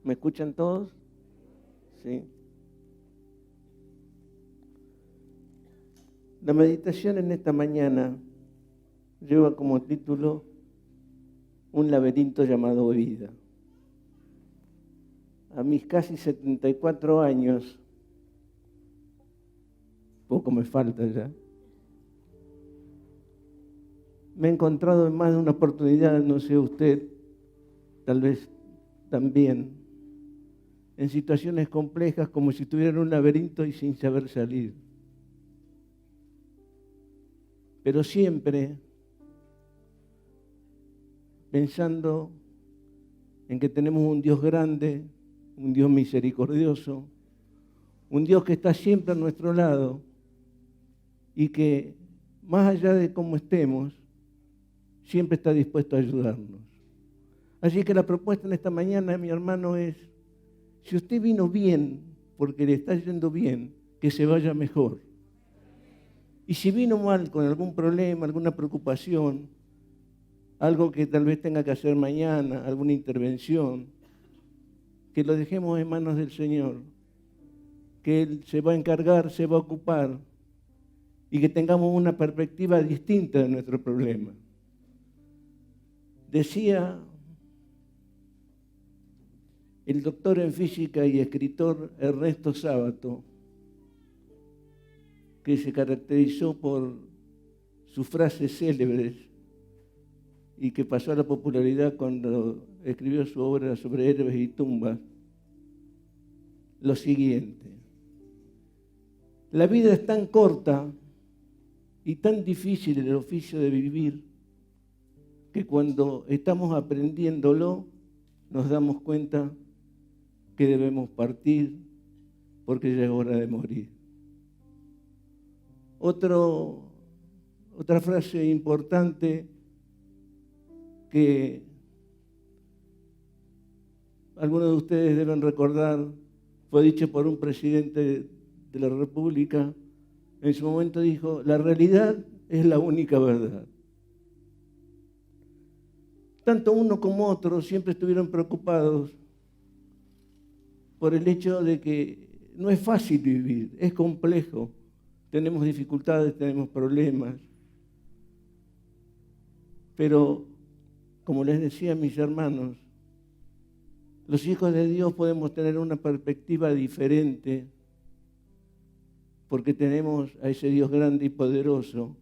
¿Me escuchan todos? Sí. La meditación en esta mañana lleva como título un laberinto llamado vida. A mis casi 74 años, poco me falta ya, me he encontrado en más de una oportunidad, no sé usted, tal vez también, en situaciones complejas como si estuviera en un laberinto y sin saber salir. Pero siempre pensando en que tenemos un Dios grande, un Dios misericordioso, un Dios que está siempre a nuestro lado y que, más allá de cómo estemos, siempre está dispuesto a ayudarnos. Así que la propuesta en esta mañana, mi hermano, es, si usted vino bien, porque le está yendo bien, que se vaya mejor. Y si vino mal con algún problema, alguna preocupación, algo que tal vez tenga que hacer mañana, alguna intervención, que lo dejemos en manos del Señor, que Él se va a encargar, se va a ocupar, y que tengamos una perspectiva distinta de nuestro problema. Decía el doctor en física y escritor Ernesto Sábato, que se caracterizó por sus frases célebres y que pasó a la popularidad cuando escribió su obra sobre héroes y tumbas, lo siguiente: la vida es tan corta y tan difícil el oficio de vivir que cuando estamos aprendiéndolo nos damos cuenta que debemos partir porque ya es hora de morir. Otra frase importante que algunos de ustedes deben recordar fue dicha por un presidente de la República. En su momento dijo: la realidad es la única verdad. Tanto uno como otro siempre estuvieron preocupados por el hecho de que no es fácil vivir, es complejo, tenemos dificultades, tenemos problemas. Pero, como les decía a mis hermanos, los hijos de Dios podemos tener una perspectiva diferente porque tenemos a ese Dios grande y poderoso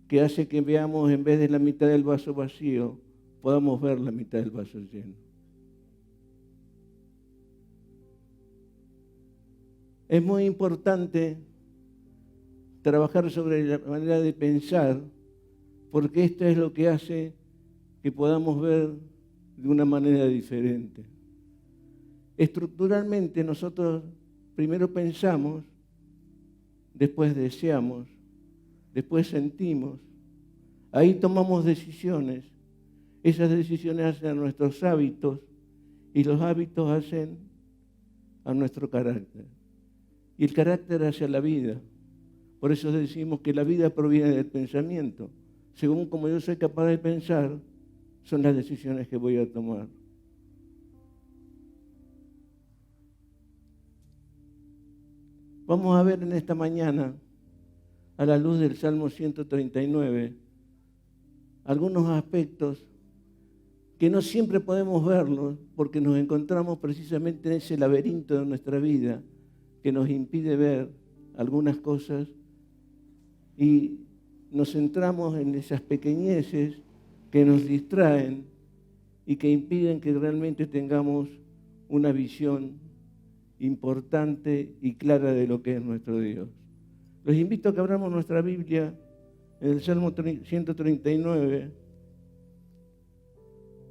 que hace que veamos, en vez de la mitad del vaso vacío, podamos ver la mitad del vaso lleno. Es muy importante trabajar sobre la manera de pensar, porque esto es lo que hace que podamos ver de una manera diferente. Estructuralmente nosotros primero pensamos, después deseamos, después sentimos, ahí tomamos decisiones, esas decisiones hacen a nuestros hábitos y los hábitos hacen a nuestro carácter. Y el carácter hacia la vida. Por eso decimos que la vida proviene del pensamiento. Según como yo soy capaz de pensar, son las decisiones que voy a tomar. Vamos a ver en esta mañana, a la luz del Salmo 139, algunos aspectos que no siempre podemos verlos porque nos encontramos precisamente en ese laberinto de nuestra vida que nos impide ver algunas cosas y nos centramos en esas pequeñeces que nos distraen y que impiden que realmente tengamos una visión importante y clara de lo que es nuestro Dios. Los invito a que abramos nuestra Biblia en el Salmo 139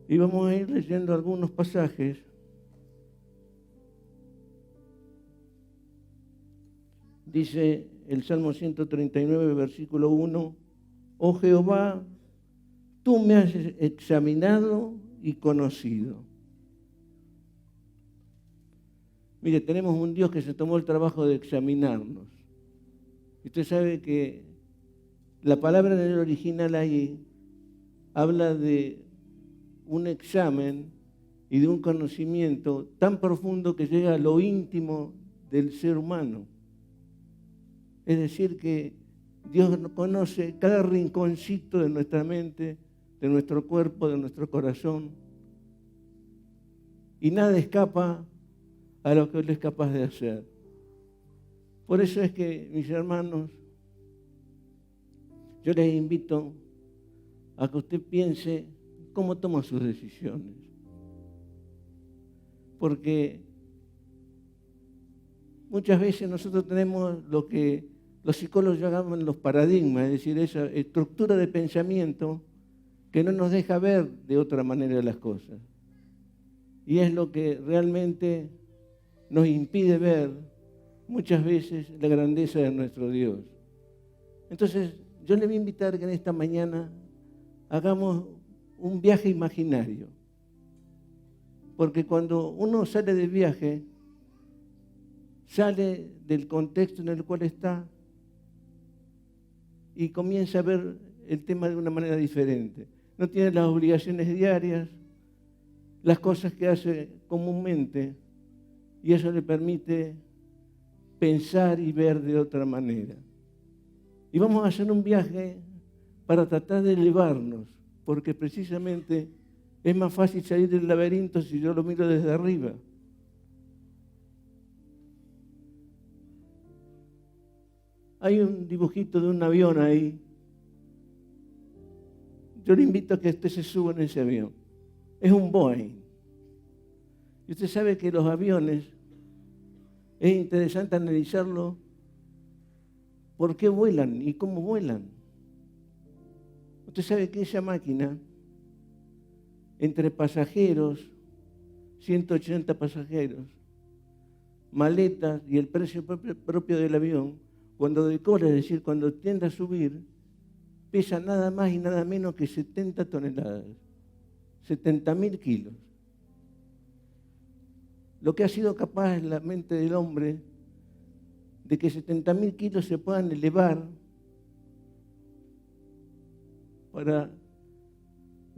y vamos a ir leyendo algunos pasajes. Dice el Salmo 139, versículo 1, oh Jehová, tú me has examinado y conocido. Mire, tenemos un Dios que se tomó el trabajo de examinarnos. Usted sabe que la palabra en el original ahí habla de un examen y de un conocimiento tan profundo que llega a lo íntimo del ser humano. Es decir, que Dios conoce cada rinconcito de nuestra mente, de nuestro cuerpo, de nuestro corazón. Y nada escapa a lo que Él es capaz de hacer. Por eso es que, mis hermanos, yo les invito a que usted piense cómo toma sus decisiones. Porque muchas veces nosotros tenemos lo que los psicólogos llaman los paradigmas, es decir, esa estructura de pensamiento que no nos deja ver de otra manera las cosas. Y es lo que realmente nos impide ver muchas veces la grandeza de nuestro Dios. Entonces, yo le voy a invitar que en esta mañana hagamos un viaje imaginario. Porque cuando uno sale del viaje, sale del contexto en el cual está y comienza a ver el tema de una manera diferente. No tiene las obligaciones diarias, las cosas que hace comúnmente, y eso le permite pensar y ver de otra manera. Y vamos a hacer un viaje para tratar de elevarnos, porque precisamente es más fácil salir del laberinto si yo lo miro desde arriba. Hay un dibujito de un avión ahí. Yo le invito a que usted se suba en ese avión. Es un Boeing. Y usted sabe que los aviones, es interesante analizarlo, por qué vuelan y cómo vuelan. Usted sabe que esa máquina, entre pasajeros, 180 pasajeros, maletas y el precio propio del avión, cuando decola, es decir, cuando tiende a subir, pesa nada más y nada menos que 70 toneladas, 70.000 kilos. Lo que ha sido capaz en la mente del hombre de que 70.000 kilos se puedan elevar para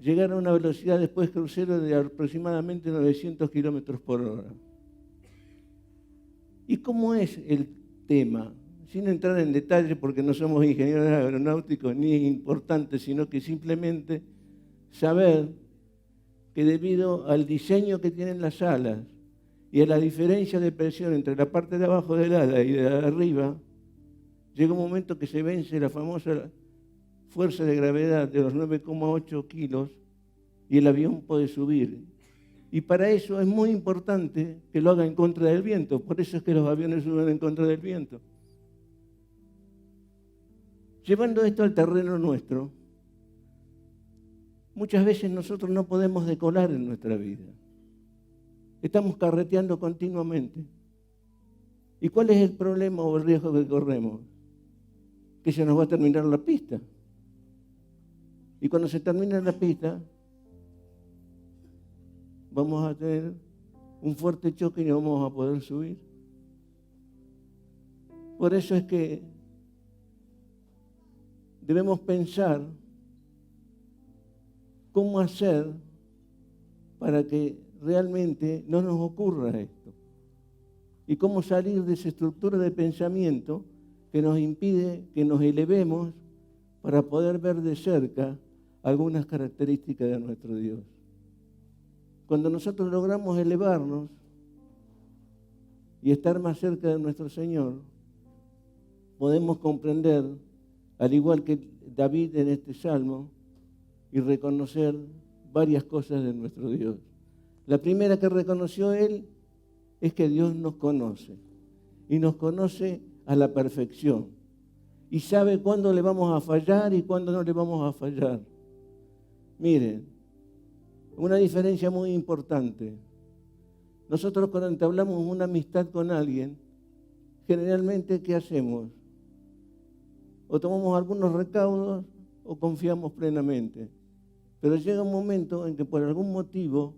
llegar a una velocidad después crucero de aproximadamente 900 kilómetros por hora. ¿Y cómo es el tema? Sin entrar en detalle, porque no somos ingenieros aeronáuticos ni importantes, sino que simplemente saber que debido al diseño que tienen las alas y a la diferencia de presión entre la parte de abajo del ala y de arriba, llega un momento que se vence la famosa fuerza de gravedad de los 9,8 kilos y el avión puede subir. Y para eso es muy importante que lo haga en contra del viento. Por eso es que los aviones suben en contra del viento. Llevando esto al terreno nuestro, muchas veces nosotros no podemos decolar en nuestra vida. Estamos carreteando continuamente. ¿Y cuál es el problema o el riesgo que corremos? Que se nos va a terminar la pista. Y cuando se termine la pista, vamos a tener un fuerte choque y no vamos a poder subir. Por eso es que debemos pensar cómo hacer para que realmente no nos ocurra esto. Y cómo salir de esa estructura de pensamiento que nos impide que nos elevemos para poder ver de cerca algunas características de nuestro Dios. Cuando nosotros logramos elevarnos y estar más cerca de nuestro Señor, podemos comprender, al igual que David en este salmo, y reconocer varias cosas de nuestro Dios. La primera que reconoció él es que Dios nos conoce, y nos conoce a la perfección, y sabe cuándo le vamos a fallar y cuándo no le vamos a fallar. Miren, una diferencia muy importante. Nosotros cuando entablamos una amistad con alguien, generalmente, ¿qué hacemos? O tomamos algunos recaudos o confiamos plenamente. Pero llega un momento en que por algún motivo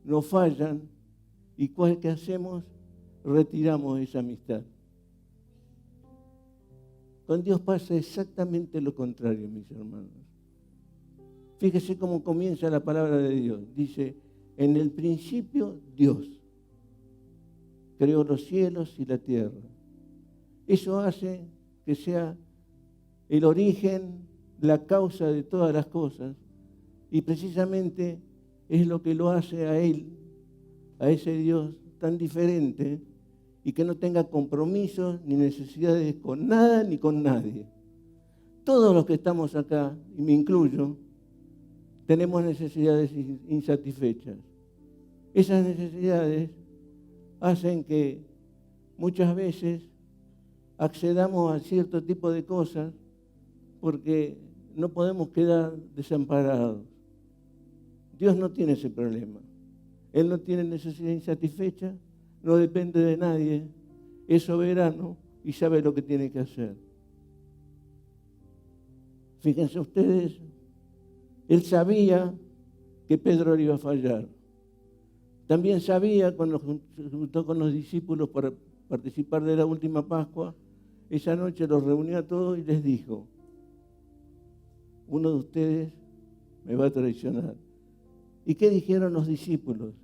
nos fallan y ¿qué hacemos? Retiramos esa amistad. Con Dios pasa exactamente lo contrario, mis hermanos. Fíjese cómo comienza la palabra de Dios. Dice, En el principio, Dios creó los cielos y la tierra. Eso hace que sea el origen, la causa de todas las cosas, y precisamente es lo que lo hace a Él, a ese Dios tan diferente y que no tenga compromisos ni necesidades con nada ni con nadie. Todos los que estamos acá, y me incluyo, tenemos necesidades insatisfechas. Esas necesidades hacen que muchas veces accedamos a cierto tipo de cosas porque no podemos quedar desamparados. Dios no tiene ese problema. Él no tiene necesidad insatisfecha, no depende de nadie, es soberano y sabe lo que tiene que hacer. Fíjense ustedes, Él sabía que Pedro le iba a fallar. También sabía, cuando se juntó con los discípulos para participar de la última Pascua, esa noche los reunió a todos y les dijo: uno de ustedes me va a traicionar. ¿Y qué dijeron los discípulos?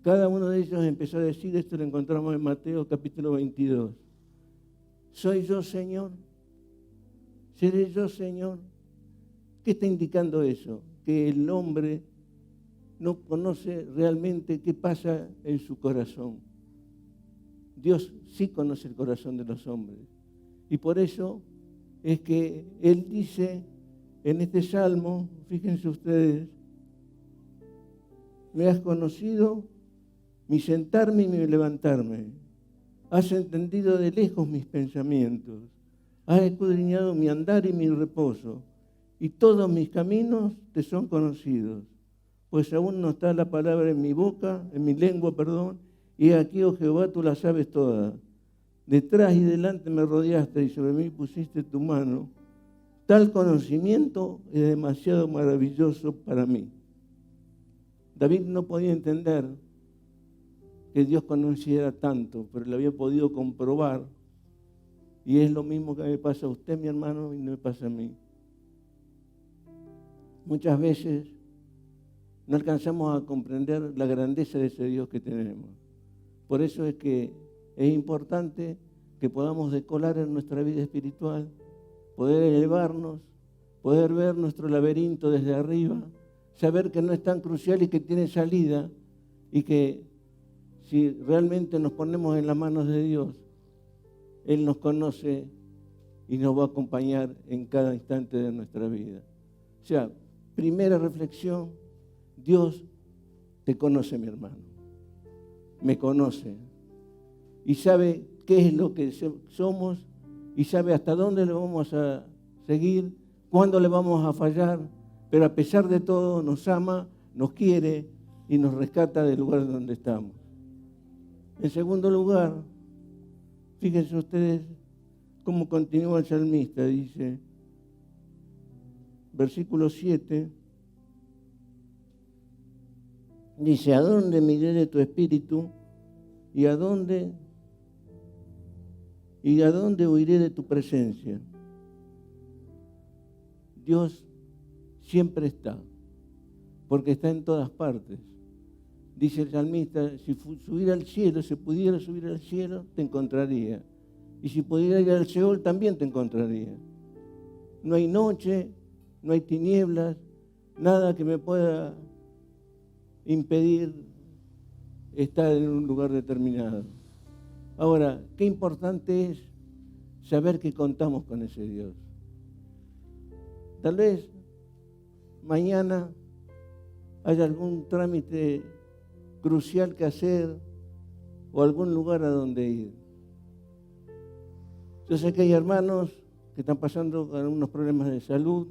Cada uno de ellos empezó a decir, esto lo encontramos en Mateo capítulo 22. ¿Soy yo, Señor? ¿Seré yo, Señor? ¿Qué está indicando eso? Que el hombre no conoce realmente qué pasa en su corazón. Dios sí conoce el corazón de los hombres. Y por eso es que Él dice en este salmo, fíjense ustedes, me has conocido mi sentarme y mi levantarme. Has entendido de lejos mis pensamientos. Has escudriñado mi andar y mi reposo. Y todos mis caminos te son conocidos. Pues aún no está la palabra en mi boca, en mi lengua, perdón. Y aquí, oh Jehová, tú la sabes toda. Detrás y delante me rodeaste y sobre mí pusiste tu mano. Tal conocimiento es demasiado maravilloso para mí. David no podía entender que Dios conociera tanto, pero lo había podido comprobar. Y es lo mismo que me pasa a usted, mi hermano, y no me pasa a mí. Muchas veces no alcanzamos a comprender la grandeza de ese Dios que tenemos. Por eso es que es importante que podamos decolar en nuestra vida espiritual, poder elevarnos, poder ver nuestro laberinto desde arriba, saber que no es tan crucial y que tiene salida, y que si realmente nos ponemos en las manos de Dios, Él nos conoce y nos va a acompañar en cada instante de nuestra vida. O sea, primera reflexión, Dios te conoce, mi hermano, me conoce y sabe qué es lo que somos y sabe hasta dónde le vamos a seguir, cuándo le vamos a fallar, pero a pesar de todo nos ama, nos quiere y nos rescata del lugar donde estamos. En segundo lugar, fíjense ustedes cómo continúa el salmista, dice, versículo 7, dice, ¿a dónde miré de tu espíritu? ¿Y a dónde huiré de tu presencia? Dios siempre está, porque está en todas partes. Dice el salmista, si subiera al cielo, si pudiera subir al cielo, te encontraría. Y si pudiera ir al Seol, también te encontraría. No hay noche, no hay tinieblas, nada que me pueda impedir estar en un lugar determinado. Ahora, qué importante es saber que contamos con ese Dios. Tal vez mañana haya algún trámite crucial que hacer o algún lugar a donde ir. Yo sé que hay hermanos que están pasando con algunos problemas de salud.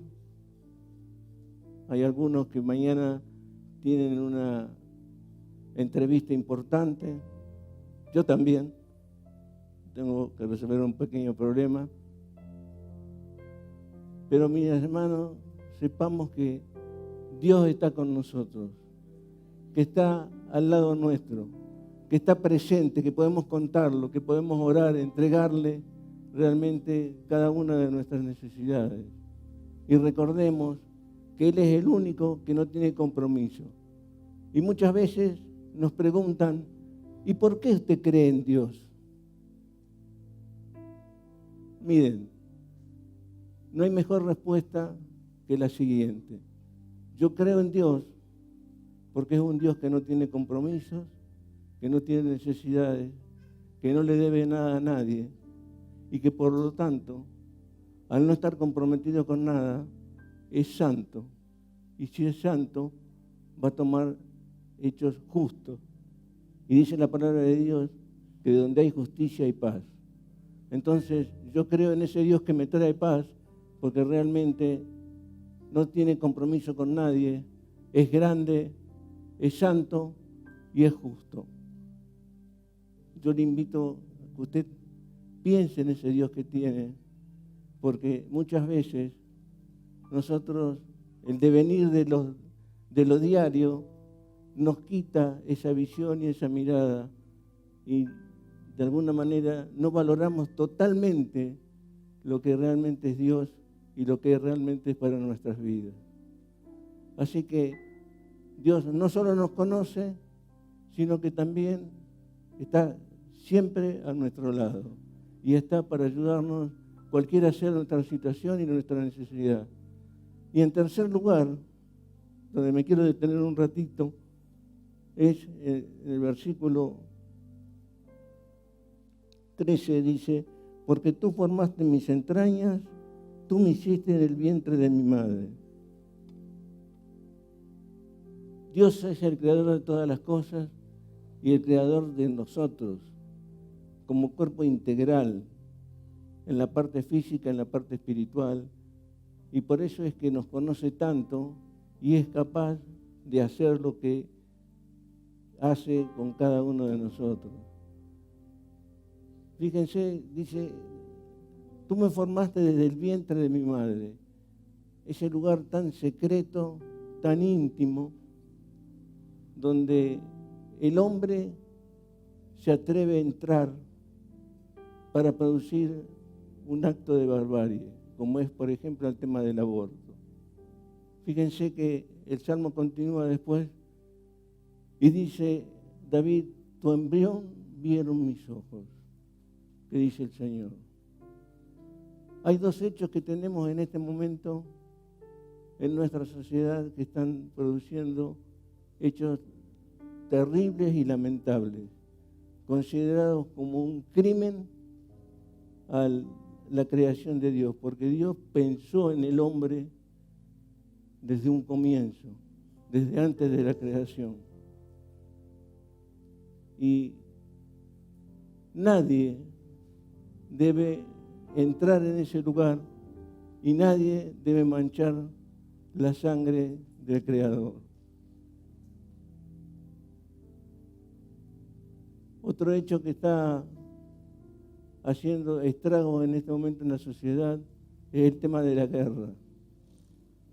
Hay algunos que mañana tienen una entrevista importante. Yo también tengo que resolver un pequeño problema. Pero mis hermanos, sepamos que Dios está con nosotros, que está al lado nuestro, que está presente, que podemos contarlo, que podemos orar, entregarle realmente cada una de nuestras necesidades. Y recordemos que Él es el único que no tiene compromiso. Y muchas veces nos preguntan, ¿y por qué usted cree en Dios? Miren, no hay mejor respuesta que la siguiente. Yo creo en Dios porque es un Dios que no tiene compromisos, que no tiene necesidades, que no le debe nada a nadie y que por lo tanto, al no estar comprometido con nada, es santo. Y si es santo, va a tomar hechos justos. Y dice la palabra de Dios que donde hay justicia hay paz. Entonces, yo creo en ese Dios que me trae paz porque realmente no tiene compromiso con nadie, es grande, es santo y es justo. Yo le invito a que usted piense en ese Dios que tiene, porque muchas veces nosotros, el devenir de lo diario, nos quita esa visión y esa mirada y de alguna manera no valoramos totalmente lo que realmente es Dios y lo que realmente es para nuestras vidas. Así que Dios no solo nos conoce, sino que también está siempre a nuestro lado y está para ayudarnos cualquiera sea nuestra situación y nuestra necesidad. Y en tercer lugar, donde me quiero detener un ratito, es el versículo 13, dice, porque tú formaste mis entrañas, tú me hiciste en el vientre de mi madre. Dios es el creador de todas las cosas y el creador de nosotros como cuerpo integral en la parte física, en la parte espiritual, y por eso es que nos conoce tanto y es capaz de hacer lo que hace con cada uno de nosotros. Fíjense, dice, tú me formaste desde el vientre de mi madre, ese lugar tan secreto, tan íntimo, donde el hombre se atreve a entrar para producir un acto de barbarie, como es, por ejemplo, el tema del aborto. Fíjense que el Salmo continúa después y dice, David, tu embrión vieron mis ojos, que dice el Señor. Hay dos hechos que tenemos en este momento en nuestra sociedad que están produciendo hechos terribles y lamentables, considerados como un crimen a la creación de Dios, porque Dios pensó en el hombre desde un comienzo, desde antes de la creación. Y nadie debe entrar en ese lugar y nadie debe manchar la sangre del Creador. Otro hecho que está haciendo estragos en este momento en la sociedad es el tema de la guerra.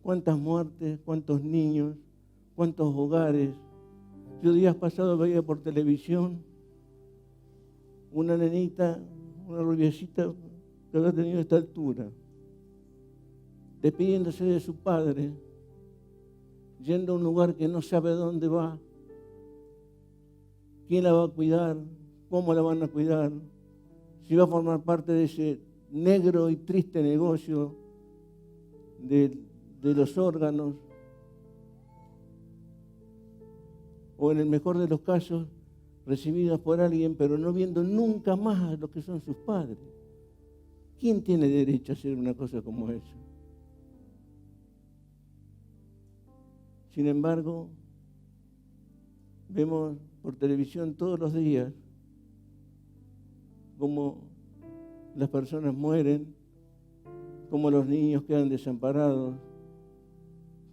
¿Cuántas muertes, cuántos niños, cuántos hogares? Yo días pasados veía por televisión una nenita, una rubiecita que había tenido esta altura, despidiéndose de su padre, yendo a un lugar que no sabe dónde va, quién la va a cuidar, cómo la van a cuidar, si va a formar parte de ese negro y triste negocio de los órganos, o en el mejor de los casos, recibidas por alguien, pero no viendo nunca más lo que son sus padres. ¿Quién tiene derecho a hacer una cosa como esa? Sin embargo, vemos por televisión todos los días cómo las personas mueren, cómo los niños quedan desamparados,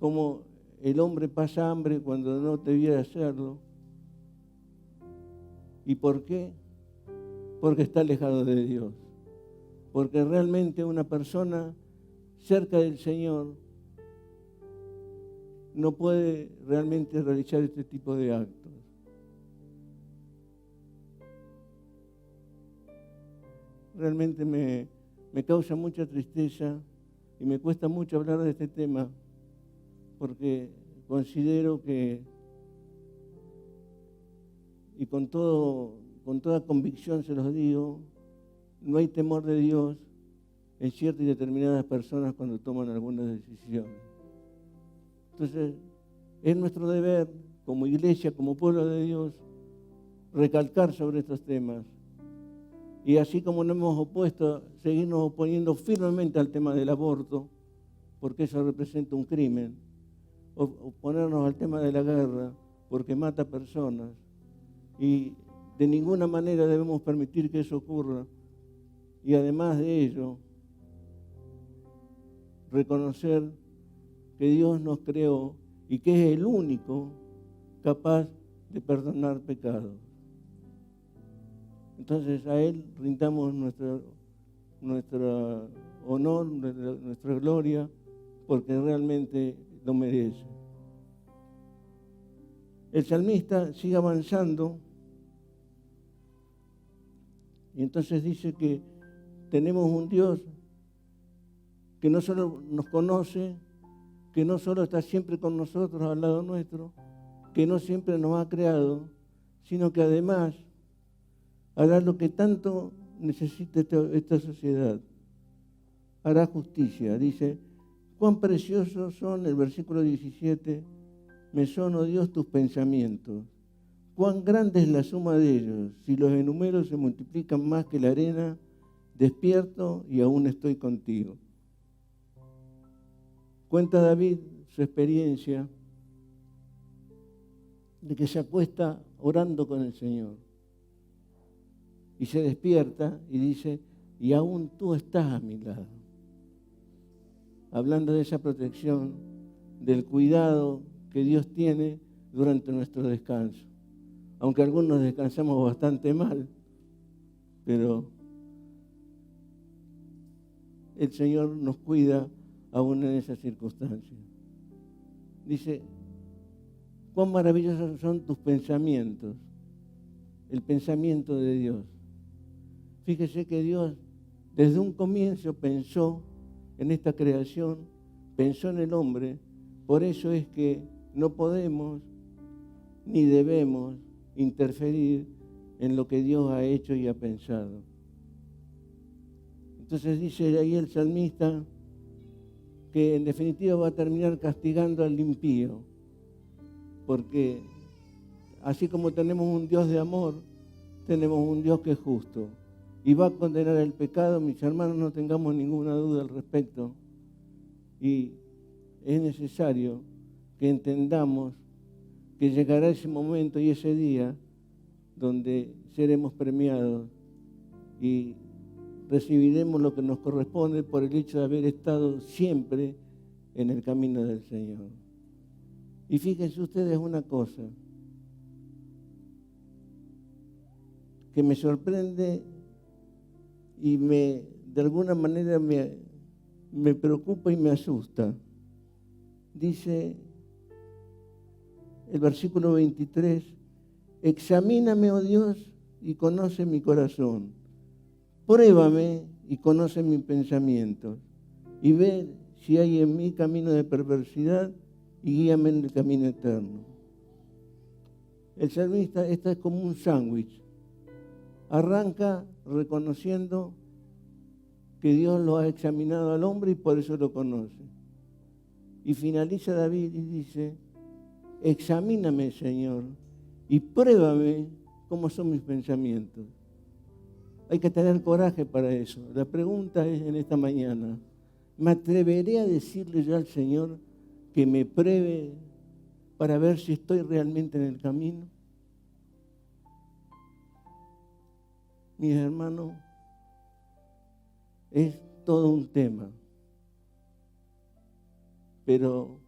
cómo el hombre pasa hambre cuando no debía hacerlo. ¿Y por qué? Porque está alejado de Dios. Porque realmente una persona cerca del Señor no puede realmente realizar este tipo de actos. Realmente me causa mucha tristeza y me cuesta mucho hablar de este tema porque considero que y con toda convicción se los digo, no hay temor de Dios en ciertas y determinadas personas cuando toman algunas decisiones. Entonces, es nuestro deber como iglesia, como pueblo de Dios, recalcar sobre estos temas. Y así como nos hemos opuesto, seguirnos oponiendo firmemente al tema del aborto, porque eso representa un crimen, oponernos al tema de la guerra, porque mata personas, y de ninguna manera debemos permitir que eso ocurra. Y además de ello, reconocer que Dios nos creó y que es el único capaz de perdonar pecados. Entonces a Él rindamos nuestro honor, nuestra gloria, porque realmente lo merece. El salmista sigue avanzando y entonces dice que tenemos un Dios que no solo nos conoce, que no solo está siempre con nosotros al lado nuestro, que no siempre nos ha creado, sino que además hará lo que tanto necesita esta sociedad. Hará justicia. Dice, cuán preciosos son, el versículo 17, me son, oh Dios, tus pensamientos. Cuán grande es la suma de ellos. Si los enumero se multiplican más que la arena, despierto y aún estoy contigo. Cuenta David su experiencia de que se acuesta orando con el Señor. Y se despierta y dice, y aún tú estás a mi lado. Hablando de esa protección, del cuidado que Dios tiene durante nuestro descanso. Aunque algunos descansamos bastante mal, pero el Señor nos cuida aún en esas circunstancias. Dice, cuán maravillosos son tus pensamientos, el pensamiento de Dios. Fíjese que Dios desde un comienzo pensó en esta creación, pensó en el hombre, por eso es que no podemos ni debemos interferir en lo que Dios ha hecho y ha pensado. Entonces dice ahí el salmista que en definitiva va a terminar castigando al impío, porque así como tenemos un Dios de amor, tenemos un Dios que es justo y va a condenar el pecado. Mis hermanos, no tengamos ninguna duda al respecto, y es necesario que entendamos que llegará ese momento y ese día donde seremos premiados y recibiremos lo que nos corresponde por el hecho de haber estado siempre en el camino del Señor. Y fíjense ustedes una cosa que me sorprende y de alguna manera me preocupa y me asusta. Dice el versículo 23, examíname, oh Dios, y conoce mi corazón. Pruébame y conoce mis pensamientos, y ve si hay en mí camino de perversidad, y guíame en el camino eterno. El salmista, esta es como un sándwich. Arranca reconociendo que Dios lo ha examinado al hombre y por eso lo conoce. Y finaliza David y dice, examíname, Señor, y pruébame cómo son mis pensamientos. Hay que tener coraje para eso. La pregunta es en esta mañana, ¿me atreveré a decirle yo al Señor que me pruebe para ver si estoy realmente en el camino? Mis hermanos, es todo un tema. Pero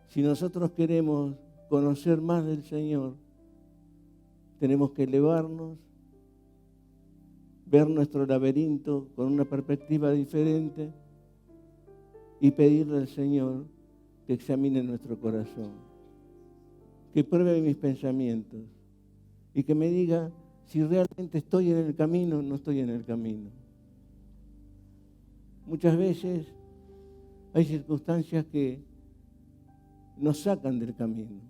si nosotros queremos conocer más del Señor, tenemos que elevarnos, ver nuestro laberinto con una perspectiva diferente y pedirle al Señor que examine nuestro corazón, que pruebe mis pensamientos y que me diga si realmente estoy en el camino o no estoy en el camino. Muchas veces hay circunstancias que nos sacan del camino.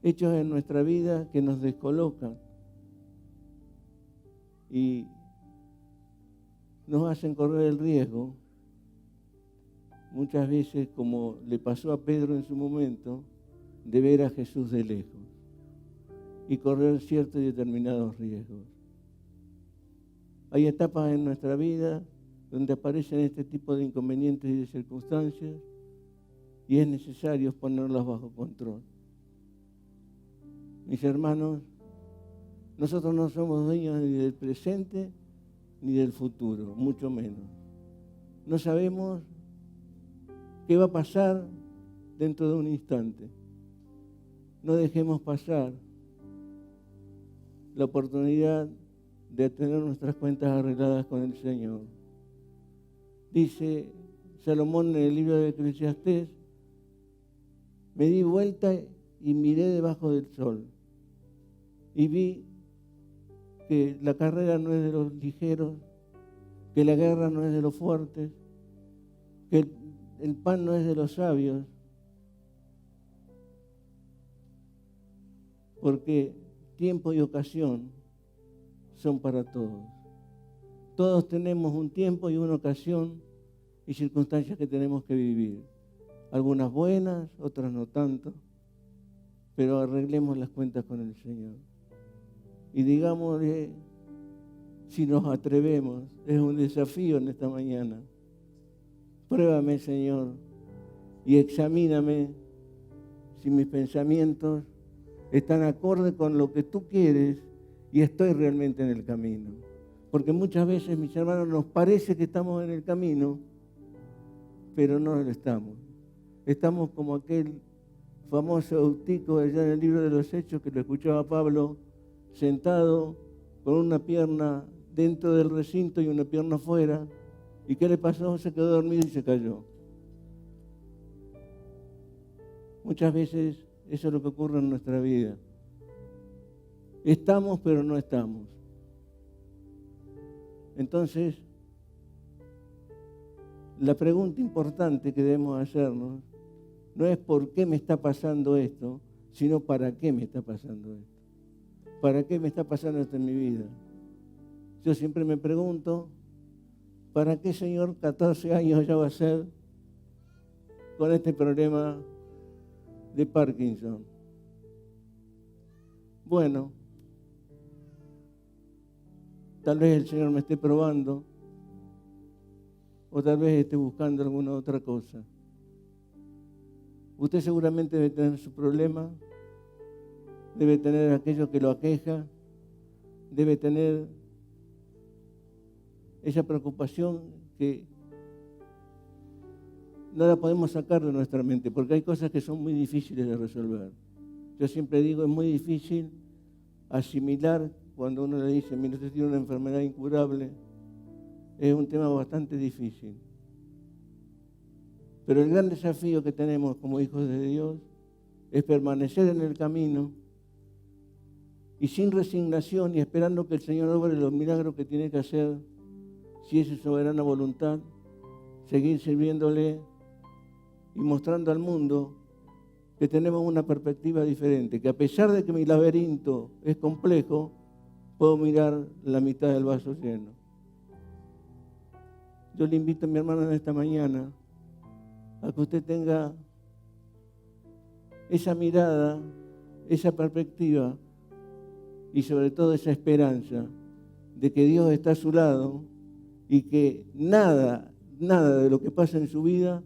hechos en nuestra vida que nos descolocan y nos hacen correr el riesgo, muchas veces, como le pasó a Pedro en su momento, de ver a Jesús de lejos y correr ciertos y determinados riesgos. Hay etapas en nuestra vida donde aparecen este tipo de inconvenientes y de circunstancias y es necesario ponerlas bajo control. Mis hermanos, nosotros no somos dueños ni del presente ni del futuro, mucho menos. No sabemos qué va a pasar dentro de un instante. No dejemos pasar la oportunidad de tener nuestras cuentas arregladas con el Señor. Dice Salomón en el libro de Eclesiastés: me di vuelta y miré debajo del sol y vi que la carrera no es de los ligeros, que la guerra no es de los fuertes, que el pan no es de los sabios, porque tiempo y ocasión son para todos. Todos tenemos un tiempo y una ocasión y circunstancias que tenemos que vivir. Algunas buenas, otras no tanto, pero arreglemos las cuentas con el Señor. Y digámosle, si nos atrevemos, es un desafío en esta mañana. Pruébame, Señor, y examíname si mis pensamientos están acorde con lo que tú quieres y estoy realmente en el camino. Porque muchas veces, mis hermanos, nos parece que estamos en el camino, pero no lo estamos. Estamos como aquel famoso Eutico allá en el libro de los Hechos que lo escuchaba Pablo, sentado con una pierna dentro del recinto y una pierna afuera. ¿Y qué le pasó? Se quedó dormido y se cayó. Muchas veces eso es lo que ocurre en nuestra vida. Estamos, pero no estamos. Entonces, la pregunta importante que debemos hacernos no es por qué me está pasando esto, sino para qué me está pasando esto. ¿Para qué me está pasando esto en mi vida? Yo siempre me pregunto, ¿para qué, Señor, 14 años ya va a ser con este problema de Parkinson? Bueno, tal vez el Señor me esté probando o tal vez esté buscando alguna otra cosa. Usted seguramente debe tener su problema, debe tener aquello que lo aqueja, debe tener esa preocupación que no la podemos sacar de nuestra mente, porque hay cosas que son muy difíciles de resolver. Yo siempre digo, es muy difícil asimilar cuando uno le dice, mira, usted tiene una enfermedad incurable, es un tema bastante difícil. Pero el gran desafío que tenemos como hijos de Dios es permanecer en el camino y sin resignación y esperando que el Señor obre los milagros que tiene que hacer, si es su soberana voluntad, seguir sirviéndole y mostrando al mundo que tenemos una perspectiva diferente, que a pesar de que mi laberinto es complejo, puedo mirar la mitad del vaso lleno. Yo le invito a mi hermano en esta mañana a que usted tenga esa mirada, esa perspectiva y sobre todo esa esperanza de que Dios está a su lado y que nada de lo que pasa en su vida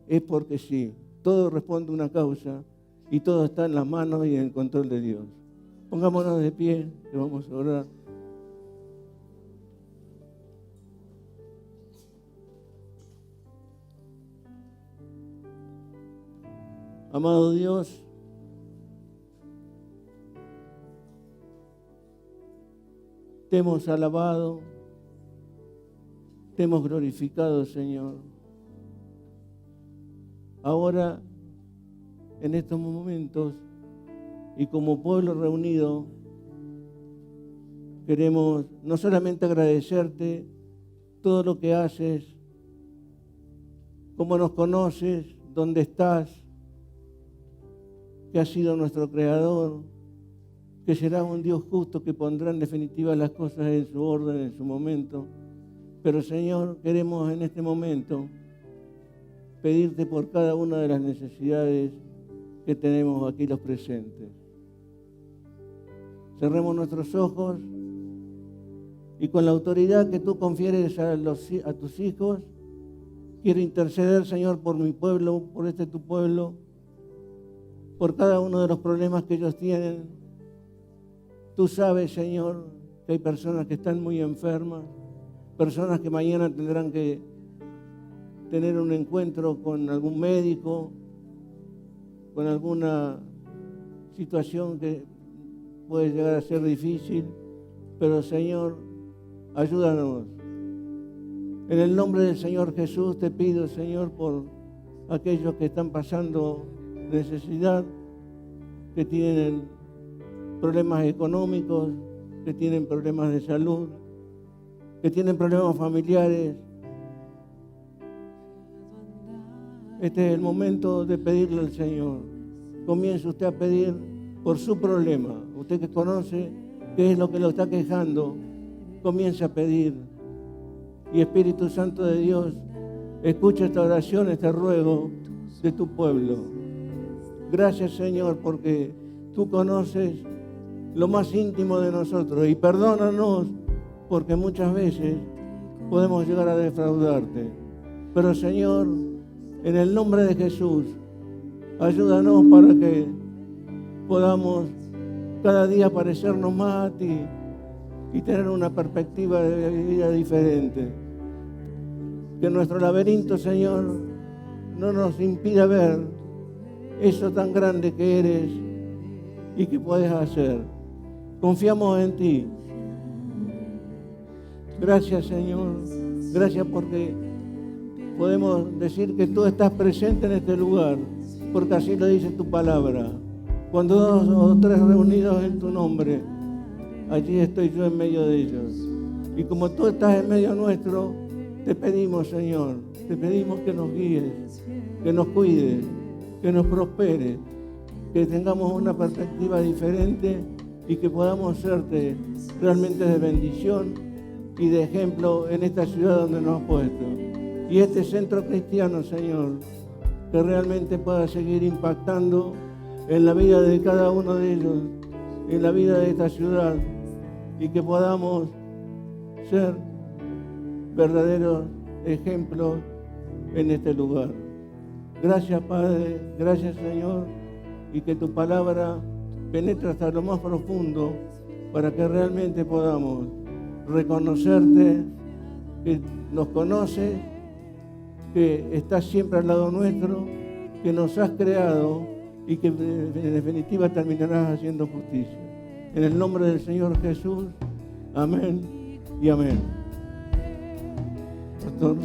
es porque sí. Todo responde a una causa y todo está en las manos y en el control de Dios. Pongámonos de pie, que vamos a orar. Amado Dios, te hemos alabado, te hemos glorificado, Señor. Ahora, en estos momentos, y como pueblo reunido, queremos no solamente agradecerte todo lo que haces, cómo nos conoces, dónde estás, que ha sido nuestro Creador, que será un Dios justo que pondrá en definitiva las cosas en su orden, en su momento. Pero Señor, queremos en este momento pedirte por cada una de las necesidades que tenemos aquí los presentes. Cerremos nuestros ojos y con la autoridad que tú confieres a tus hijos, quiero interceder, Señor, por mi pueblo, por este tu pueblo, por cada uno de los problemas que ellos tienen. Tú sabes, Señor, que hay personas que están muy enfermas, personas que mañana tendrán que tener un encuentro con algún médico, con alguna situación que puede llegar a ser difícil, pero Señor, ayúdanos. En el nombre del Señor Jesús te pido, Señor, por aquellos que están pasando necesidad, que tienen problemas económicos, que tienen problemas de salud, que tienen problemas familiares. Este es el momento de pedirle al Señor. Comience usted a pedir por su problema. Usted que conoce qué es lo que lo está quejando, comience a pedir. Y Espíritu Santo de Dios, escucha esta oración, este ruego de tu pueblo. Gracias, Señor, porque tú conoces lo más íntimo de nosotros y perdónanos porque muchas veces podemos llegar a defraudarte. Pero, Señor, en el nombre de Jesús, ayúdanos para que podamos cada día parecernos más a ti y tener una perspectiva de vida diferente. Que nuestro laberinto, Señor, no nos impida ver eso tan grande que eres y que puedes hacer. Confiamos en ti. Gracias, Señor. Gracias porque podemos decir que tú estás presente en este lugar, porque así lo dice tu palabra. Cuando 2 o 3 reunidos en tu nombre, allí estoy yo en medio de ellos. Y como tú estás en medio nuestro, te pedimos, Señor, te pedimos que nos guíes, que nos cuides, que nos prosperes, que tengamos una perspectiva diferente y que podamos serte realmente de bendición y de ejemplo en esta ciudad donde nos has puesto. Y este centro cristiano, Señor, que realmente pueda seguir impactando en la vida de cada uno de ellos, en la vida de esta ciudad, y que podamos ser verdaderos ejemplos en este lugar. Gracias, Padre, gracias, Señor, y que tu palabra penetre hasta lo más profundo para que realmente podamos reconocerte, que nos conoces, que estás siempre al lado nuestro, que nos has creado y que en definitiva terminarás haciendo justicia. En el nombre del Señor Jesús, amén y amén. Pastor.